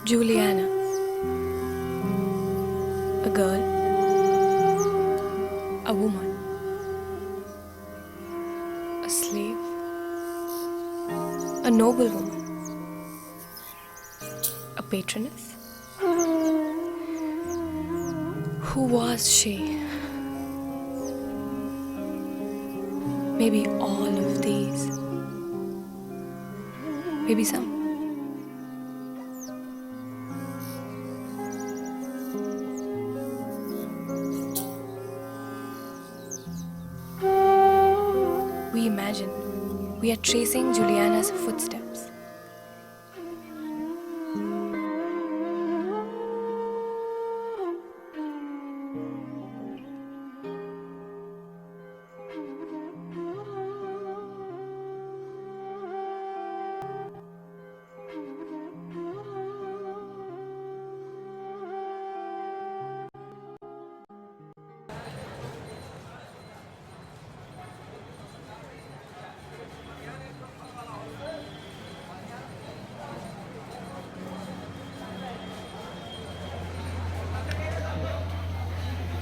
Juliana, a girl, a woman, a slave, a noble woman, a patroness. Who was she? Maybe all of these. Maybe some. We imagine we are tracing Juliana's footsteps.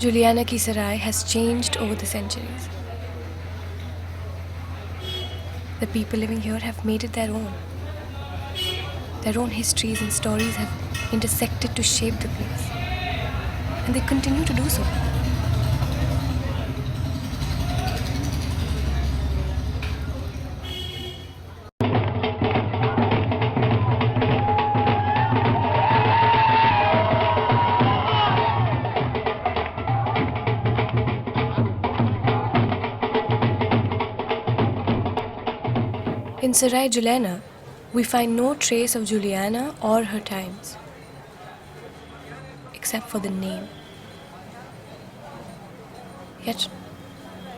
Juliana ki Sarai has changed over the centuries. The people living here have made it their own. Their own histories and stories have intersected to shape the place. And they continue to do so. In Sarai Jullena, we find no trace of Juliana or her times, except for the name. Yet,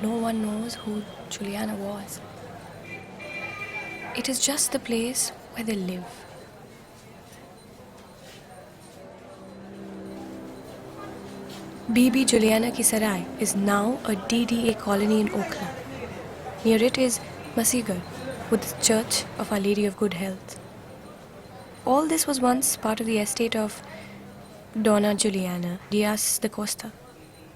no one knows who Juliana was. It is just the place where they live. Bibi Juliana ki Sarai is now a DDA colony in Okhla. Near it is Masihgarh, with the Church of Our Lady of Good Health. All this was once part of the estate of Dona Juliana Dias da Costa,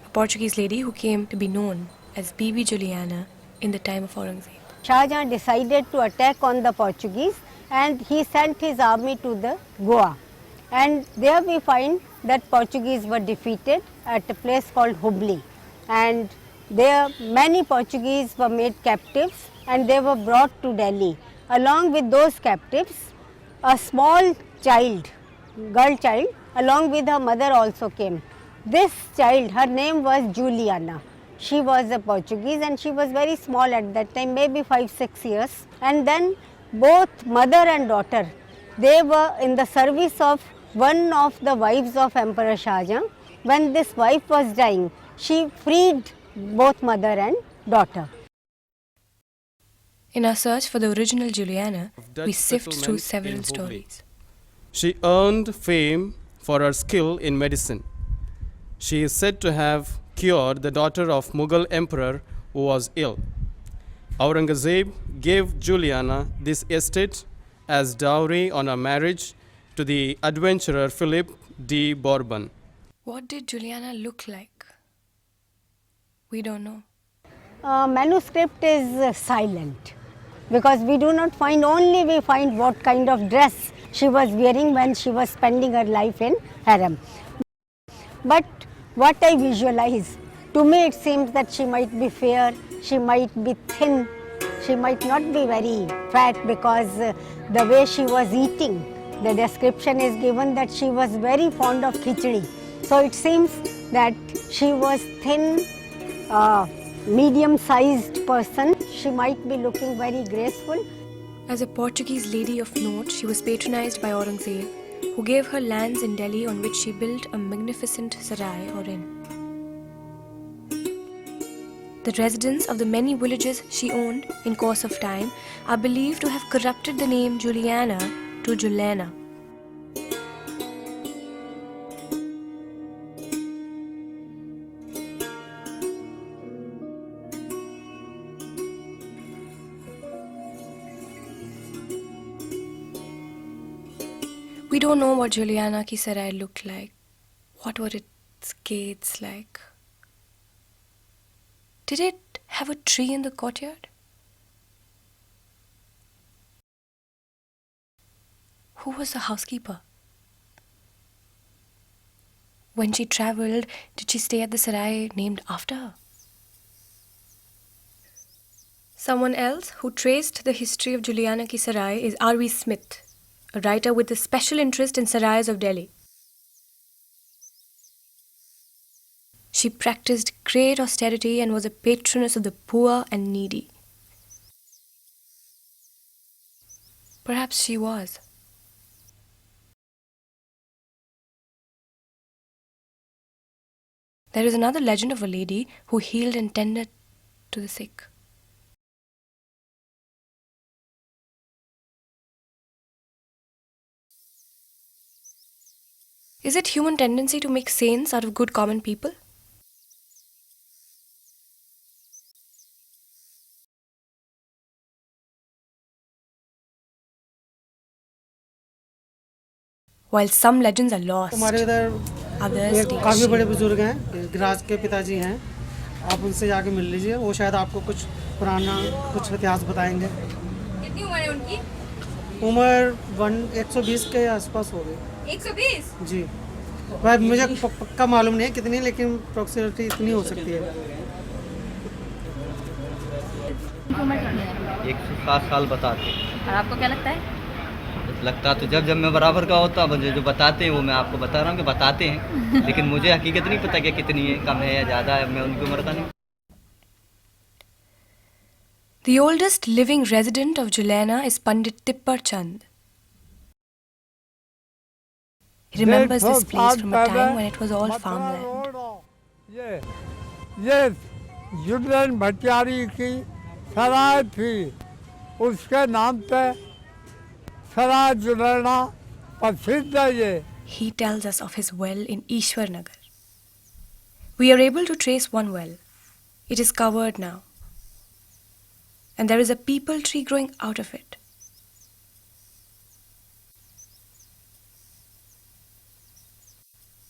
a Portuguese lady who came to be known as Bibi Juliana in the time of Aurangzeb. Shah Jahan decided to attack on the Portuguese and he sent his army to the Goa. And there we find that Portuguese were defeated at a place called Hoogly. And there many Portuguese were made captives and they were brought to Delhi. Along with those captives, a small child, girl child, along with her mother also came. This child, her name was Juliana. She was a Portuguese and she was very small at that time, maybe 5-6 years. And then both mother and daughter, they were in the service of one of the wives of Emperor Shah Jahan. When this wife was dying, she freed both mother and daughter. In our search for the original Juliana, we sift through several stories. She earned fame for her skill in medicine. She is said to have cured the daughter of Mughal emperor who was ill. Aurangzeb gave Juliana this estate as dowry on her marriage to the adventurer Philip de Bourbon. What did Juliana look like? We don't know. Manuscript is silent because we do not find, only we find what kind of dress she was wearing when she was spending her life in harem. But what I visualize, to me it seems that she might be fair, she might be thin, she might not be very fat because the way she was eating, the description is given that she was very fond of khichdi. So it seems that she was thin, medium-sized person. She might be looking very graceful. As a Portuguese lady of note, she was patronized by Aurangzeb, who gave her lands in Delhi on which she built a magnificent sarai or inn. The residents of the many villages she owned in course of time are believed to have corrupted the name Juliana to Jullena. don't know what Juliana ki Sarai looked like. What were its gates like? Did it have a tree in the courtyard? Who was the housekeeper? When she travelled, did she stay at the Sarai named after her? Someone else who traced the history of Juliana ki Sarai is R.V. Smith, a writer with a special interest in Sarais of Delhi. She practiced great austerity and was a patroness of the poor and needy. Perhaps she was. There is another legend of a lady who healed and tended to the sick. Is it human tendency to make saints out of good common people? While some legends are lost, हमारे इधर others काफ़ी take बड़े shape. बुजुर्ग हैं, garage के पिताजी हैं, आप उनसे जाके मिल लीजिए, वो शायद आपको कुछ पुराना कुछ इतिहास बताएंगे। कितनी उम्र है उनकी? उम्र 120 के आसपास हो गई। 120? जी, भाई मुझे पक्का मालूम नहीं है कितनी, लेकिन अप्रोक्सीमेटली इतनी हो सकती है। 107 साल बताते हैं। और आपको क्या लगता है? लगता तो जब मैं बराबर का होता, मुझे जो बताते हैं वो मैं आपको बता रहा हूँ कि बताते हैं, लेकिन मुझे हकीकत नहीं पता कि कितनी है, कम है या ज़्यादा है, मैं उनकी उम्र का नहीं। The oldest living resident of Juliana is Pandit Tippar Chand. He remembers this place from a time when it was all farmland. ये जुलियन भटियारी की सराय थी, उसके नाम पे सराय जुलेना प्रसिद्ध है ये। He tells us of his well in Ishwarnagar. We are able to trace one well. It is covered now. And there is a peepal tree growing out of it.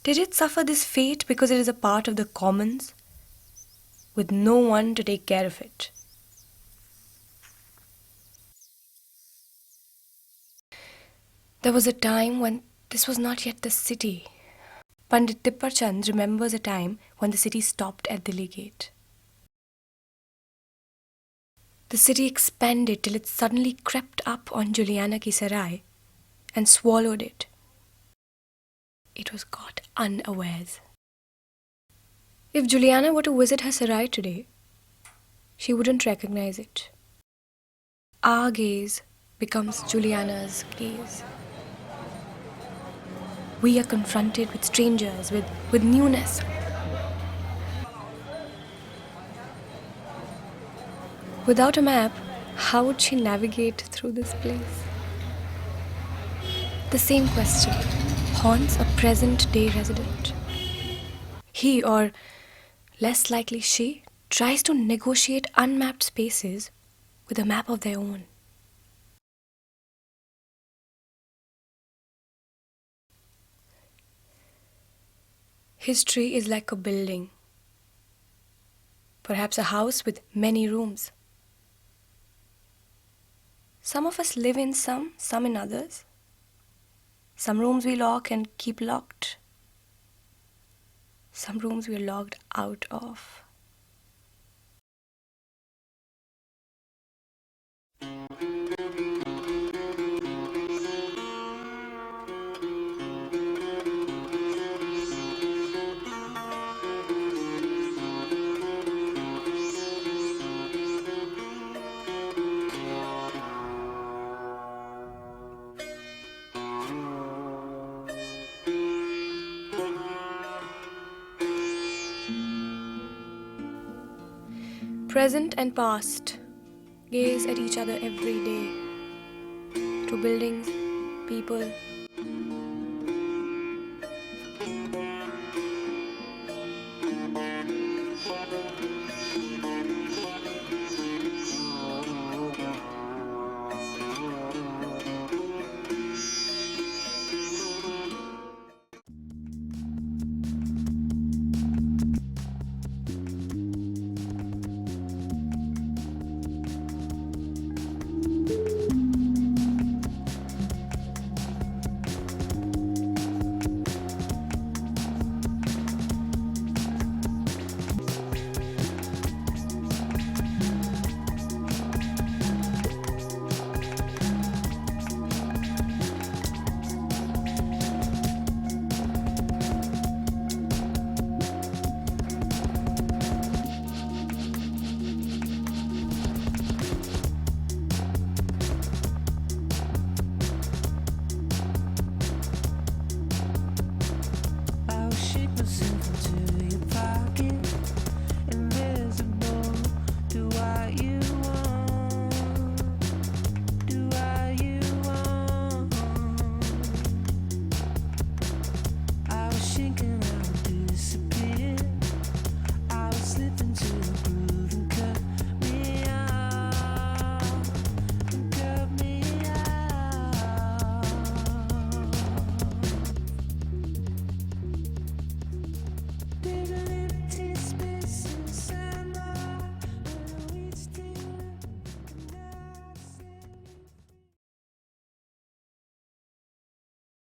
Did it suffer this fate because it is a part of the commons, with no one to take care of it? There was a time when this was not yet the city. Pandit Tippar Chand remembers a time when the city stopped at Dilli gate. The city expanded till it suddenly crept up on Juliana ki Sarai and swallowed it. It was caught unawares. If Juliana were to visit her Sarai today, she wouldn't recognize it. Our gaze becomes Juliana's gaze. We are confronted with strangers, with newness. Without a map, how would she navigate through this place? The same question haunts a present-day resident. He, or less likely she, tries to negotiate unmapped spaces with a map of their own. History is like a building, perhaps a house with many rooms. Some of us live in some in others. Some rooms we lock and keep locked. Some rooms we are locked out of. Present and past gaze at each other every day, through buildings, people. Michigan.